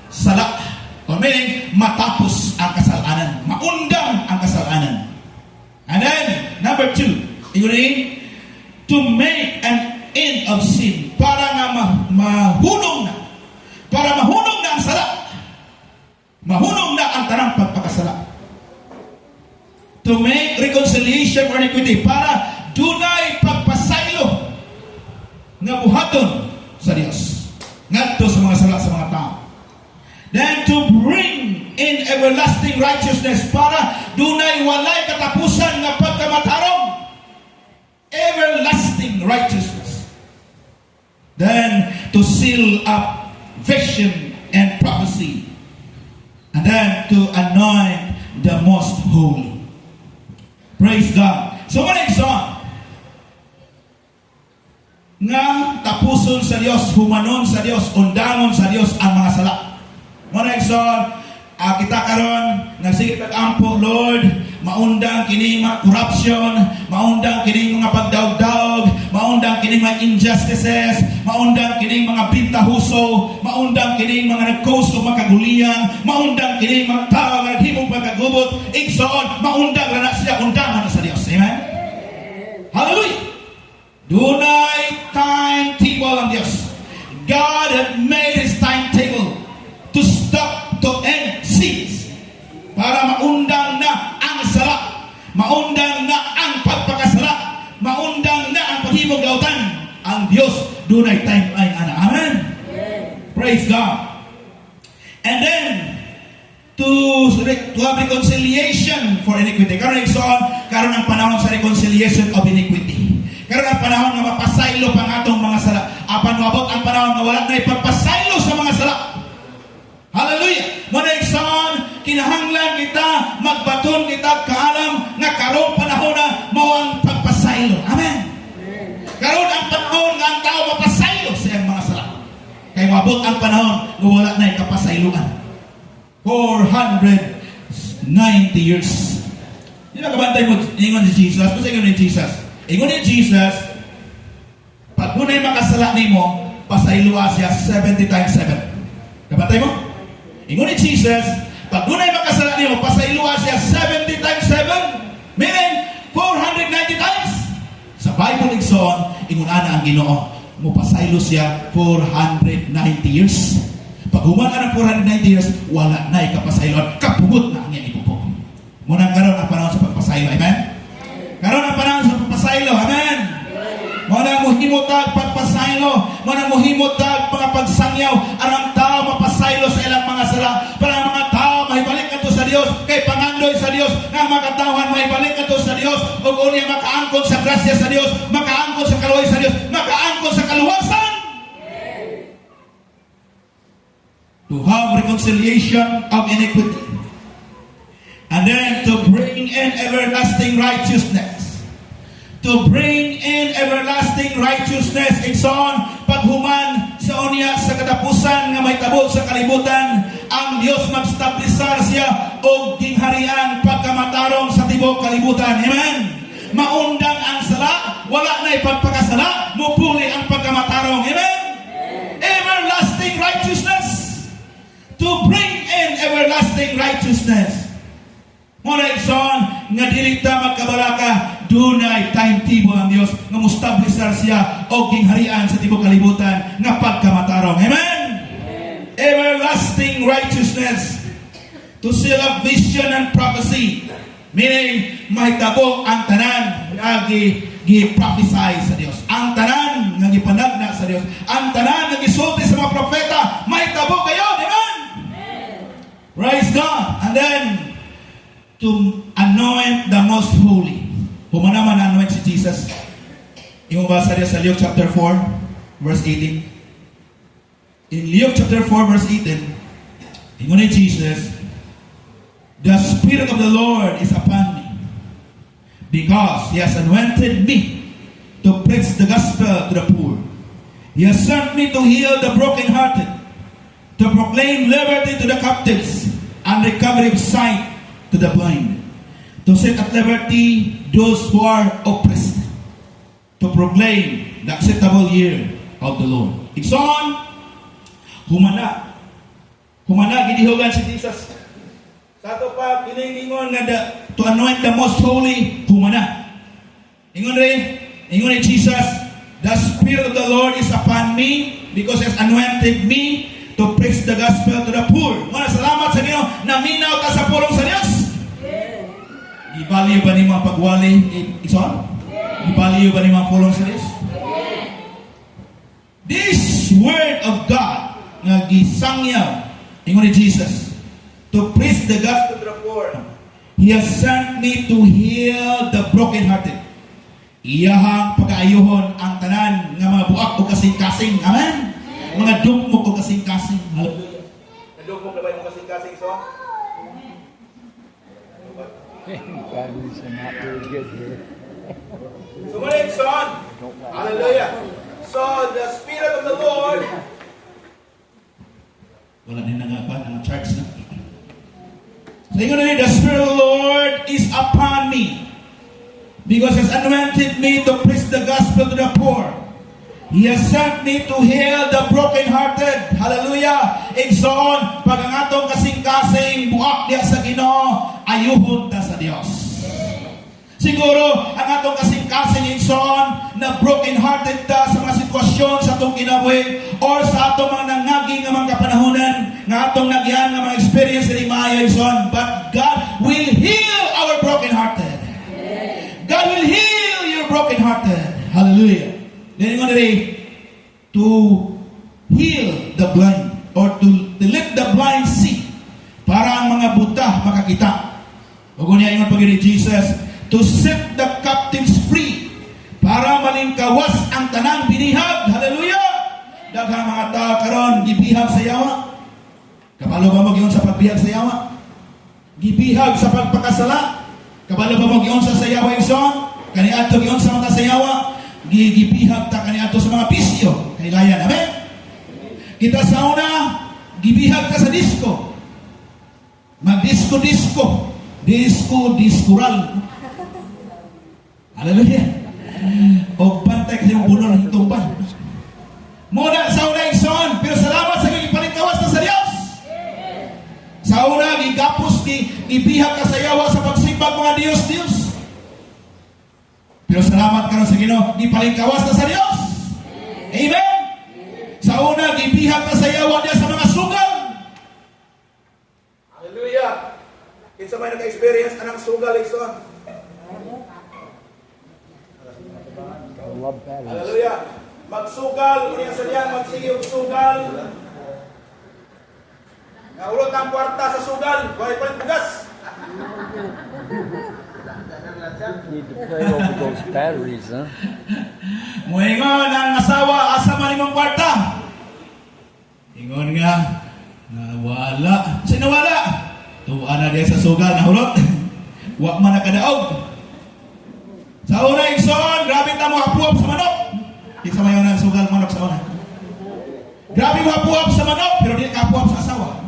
sala. O meaning, matapos ang kasalanan. Maundang ang kasalanan. And then, number 2, yun to make an end of sin. Para nga mahunong na. Para mahunong na ang sala. Mahunong na ang tanang pagpakasala. To make reconciliation for iniquity. Para dunay pagpasaylo nga buhaton sa Dios. Ngadto sa mga sala sa mga tao. Then to bring in everlasting righteousness. Para dunay walay katapusan nga pagkamatarong. Everlasting righteousness. Then to seal up vision and prophecy. And then to anoint the most holy. Praise God. So what is on? Nga tapuson sa Dios, humanon sa Dios, undangon sa Dios ang mga sala. Muna igsoon, kita karon nagsigit ampo, Lord, maundang kini mga corruption, maundang kini mga pagdaog-daog, maundang kini mga injustices, maundang kini mga bintahuso, maundang kini mga nag-cause o makaguliyang, maundang kini mga tao nga naghimong pagkagubot, igsoon, maundang na siya, undangan sa Dios. Amen? Hallelujah! Dunay timetable ang Dios. God had made His timetable to stop, to end sins. Para maundang na ang sala. Maundang na ang pagpakasala. Maundang na ang paghimog gautan. Ang Diyos, dunay timeline, ana. Amen? Praise God. And then, to have reconciliation for iniquity. Karon ang panahon sa reconciliation of iniquity. Karon ang panahon nga mapasaylo pang atong mga sala. Apan mabot ang panahon nga wala na ipagpasaylo sa mga sala. Hallelujah! Muna ikson, kinahanglan kita, magbaton kita, kaalam, nga karon panahon na mawang pagpasaylo. Amen! Karon ang panahon nga ang tao mapasaylo sa iyang mga sala. Kaya mabot ang panahon nga wala na ikapasayloan. 490 years. Hindi na kabantay mo, ingon ni Jesus. Kasi ingon ni Jesus. Ingon ni Jesus, pag muna'y makasala ni mo, pasayloa siya 70 times 7. Kabantay mo? Ingon ni Jesus, pag muna'y makasala ni mo, pasayloa siya 70 times 7, meaning 490 times. Sa Bible igsoon, ingon ana ang Ginoo, mo pasaylo siya 490 years. Pag human ng 490 years, wala na ikapasayloan. Kapugot na ang iyang ipupo. Munang karon ang panahon sa pagpasaylo. Amen? Karon ang panahon sa pagpasaylo. Amen? Munang muhimotag pagpasaylo. Munang muhimotag mga pagsangyaw. Anang tao mapasaylo sa ilang mga sala. Para ang mga tao mahibalik nato sa Dios. Kay pangandoy sa Dios. Nga magkatawhan mahibalik nato sa Dios. O kung niya makaangkon sa grasya sa Dios. Makaangkon sa kaluoy sa Dios. Makaangkon sa kaluwasan. To have reconciliation of iniquity. And then to bring in everlasting righteousness. To bring in everlasting righteousness. Ikson, paghuman sa unya sa katapusan nga may tabot sa kalibutan, ang Dios magstabilisar siya o gingharian pagkamatarong sa tibok kalibutan. Amen? Maundang ang sala, wala na ipagpakasala, mupuli ang pagkamatarong. Amen? Everlasting righteousness. To bring in everlasting righteousness. Muna ikson, nga dilita magkabalaka, dunay timetable ang Dios nga mustablisar siya o gingharian sa tibok kalibutan nga pagkamatarong. Amen? Everlasting righteousness. To seal up vision and prophecy. Meaning, mahitabo ang tanan nga gi-prophesy sa Dios. Ang tanan nga gipanagna sa Dios. Ang tanan nga gisulti sa mga propeta, mahitabo kayo. Amen? Praise God. And then, to anoint the most holy. Humanaman anoint si Jesus. Yung basa niya sa Luke chapter 4, verse 18. In Luke chapter 4, verse 18, ingon ni Jesus, the Spirit of the Lord is upon me, because He has anointed me to preach the gospel to the poor. He has sent me to heal the brokenhearted, to proclaim liberty to the captives and recovery of sight to the blind, to set at liberty those who are oppressed, to proclaim the acceptable year of the Lord. Ikson, humana Humana gidihogan si Jesus. Sa ato pa kiningon nga to anoint the most holy, humana. Ingon ni Jesus, the Spirit of the Lord is upon me because He has anointed me to preach the gospel to the poor. Muna salamat sa Ginoo, naminaw ka sa pulong sa Dios. Ibaliyo ba ni mga pagwali ison? Ibaliyo ba ni mga pulong sa Dios? This word of God nga gisangyaw ingon ni Jesus to preach the gospel to the poor. He has sent me to heal the brokenhearted. Iyahang pag-aayuhon ang tanan nga mga buak o kasing-kasing. Amen? Mga dugmok o kasing-kasing. Hallelujah. Nadugmok na ba yung kasing-kasing so? God is not very good here. Sumunod, son. Hallelujah. So, the Spirit of the Lord. Wala din ang charge na. So, yung the Spirit of the Lord is upon me because He has anointed me to preach the gospel to the poor. He has sent me to heal the brokenhearted. Hallelujah. Igsoon, pag ang atong kasing-kasing buak diya sa Ginoo, ayuhon ta sa Dios. Siguro, ang atong kasing-kasing igsoon na brokenhearted ta sa mga sitwasyon sa atong kinabuhi or sa atong mga nangaging nga mga kapanahonan nga atong nagyan nga mga experience ni Maya igsoon. But God will heal our brokenhearted. God will heal your brokenhearted. Hallelujah. Then you're going to heal the blind or to let the blind see para ang mga buta makakita. O kung niya yung pag-ibig Jesus, to set the captives free para malingkawas ang tanang binihag. Hallelujah! Daghang mga tao karon gibihag sa yawa. Kabalo ba mo giyon sa pagbihag sa yawa? Gibihag sa pagpakasala. Kabalo ba mo giyon sa yawa igsoon? Kaniadto giyon sa mga sayawa. Gibihag ta kaniadto sa mga bisyo. Kailayan, amen? Kita sa una, gibihag ka sa disco. Mag-disco-disco. Disco-discoral. Hallelujah. O bantay kasi yung bunol ng tumban. Muna sa una igsoon, pero salamat sa gipalingkawas na sa Dios. Sa una, gigapos, gibihag ka sa yawa sa pagsimbag mga Diyos. Pero salamat ka sa Ginoo, gipalingkawas na sa Dios. Amen. Sa una, gibihag ka sa yawa diya sa mga sugal. Hallelujah. Kinsa may naka-experience anang sugal igsoon? Hallelujah. Magsugal, unya sa diyan magsige og sugal. Naulot ang kwarta sa sugal, way palit bugas. Need to pray over those batteries, huh? Moingon ang asawa asa man imong kwarta. Ingon nga nawala. Sino nawala? Tuwa na diya sa sugal nahulot. Wa man nakadaog. Sa una igsoon, grabe ta mo hapuap sa manok. Kinsa mayon ang sugal manok sa una. Grabe mo hapuap sa manok pero di ka hapuap sa asawa.